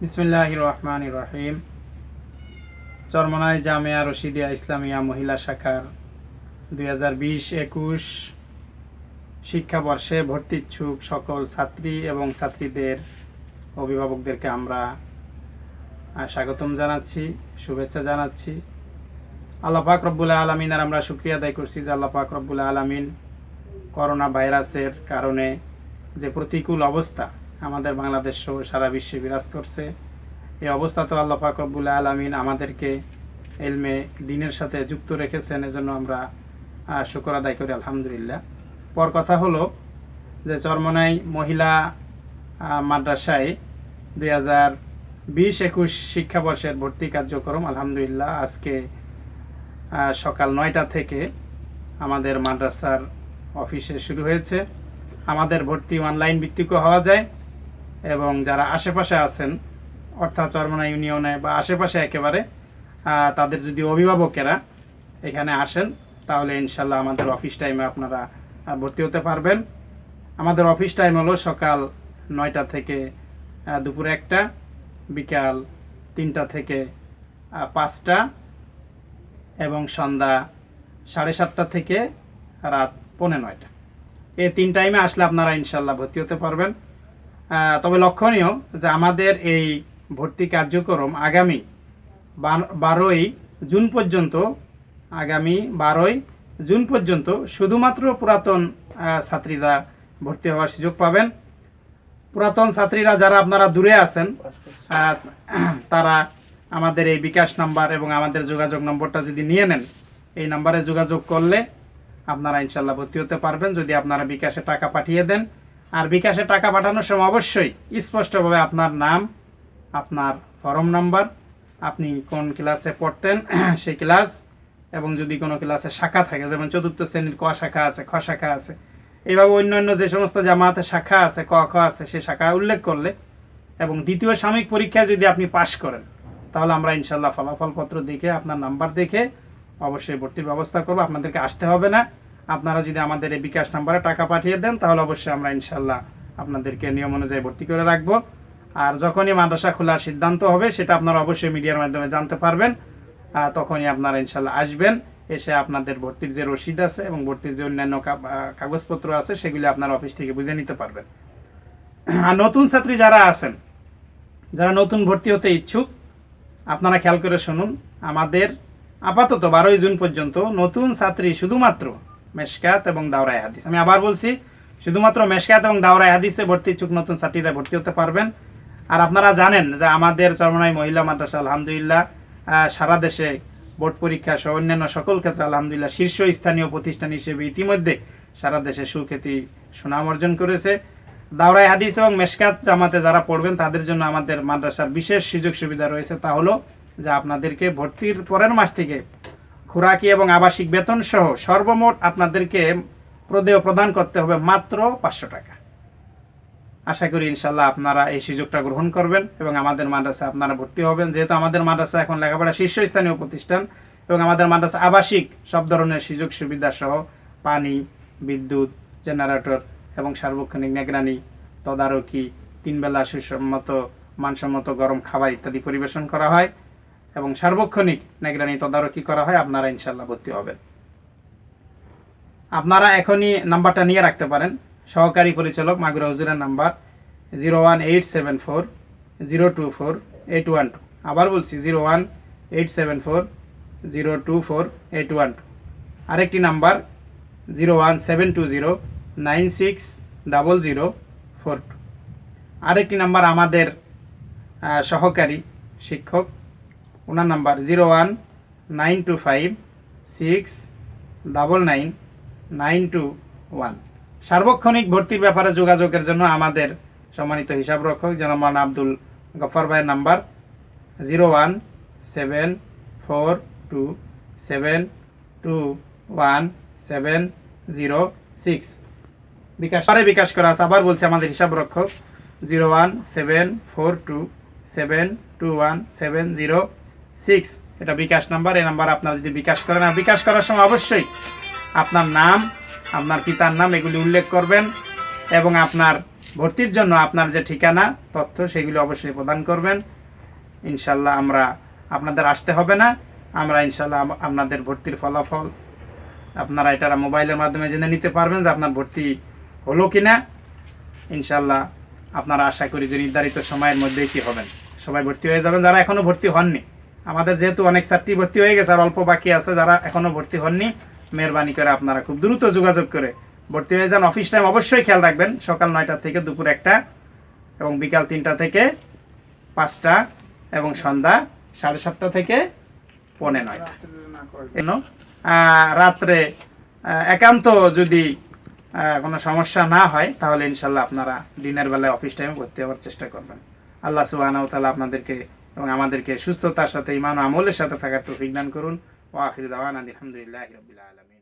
বিসমিল্লাহির রহমানির রহিম। চরমনাই জামিয়া রশিদিয়া ইসলামিয়া মহিলা শাখার 2020-21 শিক্ষাবর্ষে ভর্তি ইচ্ছুক সকল ছাত্রী এবং ছাত্রীদের অভিভাবকদেরকে আমরা স্বাগতম জানাচ্ছি, শুভেচ্ছা জানাচ্ছি। আল্লাহ পাক রব্বুল আলামিনের আমরা শুকরিয়া আদায় করছি যে আল্লাহ পাক রব্বুল আলামিন করোনা ভাইরাসের কারণে যে প্রতিকূল অবস্থা আমাদের বাংলাদেশ সহ সারা বিশ্বে বিরাজ করছে, এই অবস্থাতেও আল্লাহ পাক রব্বুল আলামিন আমাদেরকে ইলমে দ্বীনের সাথে যুক্ত রেখেছেন। এজন্য আমরা শুকর আদায় করি আলহামদুলিল্লাহ। পর কথা হলো যে চরমনাই মহিলা মাদ্রাসায় 2020-21 শিক্ষাবর্ষের ভর্তি কার্যক্রম আলহামদুলিল্লাহ আজকে সকাল 9টা থেকে আমাদের মাদ্রাসার অফিসে শুরু হয়েছে। আমাদের ভর্তি অনলাইন ভিত্তিকও হওয়া যায় এবং যারা আশেপাশে আছেন অর্থাৎ চরমনাই ইউনিয়নে বা আশেপাশে একেবারে তাদের যদি অভিভাবকেরা এখানে আসেন তাহলে ইনশাল্লাহ আমাদের অফিস টাইমে আপনারা ভর্তি হতে পারবেন। আমাদের অফিস টাইম হলো সকাল 9টা থেকে দুপুর 1টা, বিকাল 3টা থেকে 5টা এবং সন্ধ্যা 7:30টা থেকে রাত 9:45। এই 3 টাইমে আসলে আপনারা ইনশাল্লাহ ভর্তি হতে পারবেন। তবে লক্ষণীয় যে আমাদের এই ভর্তি কার্যক্রম আগামী 12ই জুন পর্যন্ত শুধুমাত্র পুরাতন ছাত্রীরা ভর্তি হওয়ার সুযোগ পাবেন। পুরাতন ছাত্রীরা যারা আপনারা দূরে আছেন তারা আমাদের এই বিকাশ নাম্বার এবং আমাদের যোগাযোগ নম্বরটা যদি নিয়ে নেন, এই নাম্বারে যোগাযোগ করলে আপনারা ইনশাল্লাহ ভর্তি হতে পারবেন যদি আপনারা বিকাশে টাকা পাঠিয়ে দেন। আর বিকাশে টাকা পাঠানোর সময় অবশ্যই স্পষ্টভাবে আপনার নাম, আপনার ফর্ম নাম্বার, আপনি কোন ক্লাসে পড়তেন সেই ক্লাস, এবং যদি কোনো ক্লাসে শাখা থাকে যেমন 4র্থ শ্রেণীর ক শাখা আছে, খ শাখা আছে, এইভাবে অন্যান্য যে সমস্ত জামাতে শাখা আছে, ক খ আছে, সেই শাখা উল্লেখ করলে এবং দ্বিতীয় সাময়িক পরীক্ষায় যদি আপনি পাশ করেন তাহলে আমরা ইনশাল্লাহ ফলাফলপত্র দেখে আপনার নাম্বার দেখে অবশ্যই ভর্তির ব্যবস্থা করবো। আপনাদেরকে আসতে হবে না। আপনারা যদি আমাদের এই বিকাশ নাম্বারে টাকা পাঠিয়ে দেন তাহলে অবশ্যই আমরা ইনশাল্লাহ আপনাদেরকে নিয়ম অনুযায়ী ভর্তি করে রাখবো। আর যখনই মাদ্রাসা খোলার সিদ্ধান্ত হবে সেটা আপনারা অবশ্যই মিডিয়ার মাধ্যমে জানতে পারবেন। তখনই আপনারা ইনশাল্লাহ আসবেন, এসে আপনাদের ভর্তির যে রসিদ আছে এবং ভর্তির যে অন্যান্য কাগজপত্র আছে সেগুলি আপনার অফিস থেকে বুঝে নিতে পারবেন। আর নতুন ছাত্রী যারা আছেন, যারা নতুন ভর্তি হতে ইচ্ছুক, আপনারা খেয়াল করে শুনুন। আমাদের আপাতত 12ই জুন পর্যন্ত নতুন ছাত্রী শুধুমাত্র মেশকাত এবং দাওরায়ে হাদিস, আমি আবার বলছি, শুধুমাত্র মেশকাত এবং দাওরায়ে হাদিসে ভর্তি ইচ্ছুক নতুন ছাত্রীরা ভর্তি হতে পারবেন। আর আপনারা জানেন যে আমাদের চরমনাই মহিলা মাদ্রাসা আলহামদুলিল্লাহ সারা দেশে বোর্ড পরীক্ষা সহ অন্যান্য সকল ক্ষেত্রে আলহামদুলিল্লাহ শীর্ষস্থানীয় প্রতিষ্ঠান হিসেবে ইতিমধ্যে সারা দেশে সুখ্যাতি সুনাম অর্জন করেছে। দাওরায়ে হাদিস এবং মেশকাত জামাতে যারা পড়বেন তাদের জন্য আমাদের মাদ্রাসার বিশেষ সুযোগ সুবিধা রয়েছে। তা হলো যে আপনাদেরকে ভর্তির পরের মাস থেকে খোরাকি এবং আবাসিক বেতন সহ সর্বমোট আপনাদেরকে প্রদেয় প্রদান করতে হবে মাত্র 500 টাকা। আশা করি ইনশাল্লাহ আপনারা এই সুযোগটা গ্রহণ করবেন এবং আমাদের মাদ্রাসা আপনারা ভর্তি হবেন। যেহেতু আমাদের মাদ্রাসা এখন লেখাপড়া শীর্ষস্থানীয় প্রতিষ্ঠান এবং আমাদের মাদ্রাসা আবাসিক সব ধরনের সুযোগ সুবিধা সহ পানি, বিদ্যুৎ, জেনারেটর এবং সার্বক্ষণিক নিগরানি, তদারকি, 3 বেলা সুসম্মত মানসম্মত গরম খাবার ইত্যাদি পরিবেশন করা হয় এবং সার্বক্ষণিক নিগরানি তদারকি করা হয়। আপনারা ইনশাল্লাহ ভর্তি হবেন। আপনারা এখনই নাম্বারটা নিয়ে রাখতে পারেন। সহকারী পরিচালক মাগুরা হুজুরের নাম্বার 01874024812। আবার বলছি 01874024812। আরেকটি নাম্বার 01720960042। আরেকটি নাম্বার আমাদের সহকারী শিক্ষক, ওনার নাম্বার 01926999921। সার্বক্ষণিক ভর্তির ব্যাপারে যোগাযোগের জন্য আমাদের সম্মানিত হিসাব রক্ষক জনাব মাওলানা আব্দুল গফফার ভাইয়ের নাম্বার 01742721706। বিকাশ করা আছে। আবার বলছি আমাদের হিসাব রক্ষক 01742721706। এটা বিকাশ নাম্বার। এই নাম্বার আপনারা যদি বিকাশ করেন, আর বিকাশ করার সময় অবশ্যই আপনার নাম, আপনার পিতার নাম এগুলি উল্লেখ করবেন এবং আপনার ভর্তির জন্য আপনার যে ঠিকানা তথ্য সেগুলো অবশ্যই প্রদান করবেন। ইনশাল্লাহ আমরা আপনাদের আসতে হবে না, আমরা ইনশাল্লাহ আপনাদের ভর্তির ফলাফল আপনারা এটা মোবাইলের মাধ্যমে জেনে নিতে পারবেন যে আপনার ভর্তি হলো কিনা। ইনশাল্লাহ আপনারা আশা করি যে নির্ধারিত সময়ের মধ্যেই কি হবেন, সবাই ভর্তি হয়ে যাবেন। যারা এখনো ভর্তি হননি, আমাদের যেহেতু অনেক ছাত্রী ভর্তি হয়ে গেছে আর অল্প বাকি আছে, যারা এখনো ভর্তি হননি মেহরবানি করে আপনারা খুব দ্রুত যোগাযোগ করে ভর্তি হয়ে যান। অফিস টাইম অবশ্যই খেয়াল রাখবেন, সকাল 9টা থেকে দুপুর 1টা এবং বিকাল 3টা থেকে 5টা এবং সন্ধ্যা 7:30 থেকে 8:45। রাত্রে একান্ত যদি কোনো সমস্যা না হয় তাহলে ইনশাল্লাহ আপনারা দিনের বেলায় অফিস টাইমে ভর্তি হওয়ার চেষ্টা করবেন। আল্লাহ সুবহানাহু ওয়া তাআলা আপনাদেরকে এবং আমাদেরকে সুস্থতার সাথে ঈমান ও আমলের সাথে থাকার তৌফিক দান করুন। ওয়া আখিরু দাওয়ানা আলহামদুলিল্লাহি রাব্বিল আলামিন।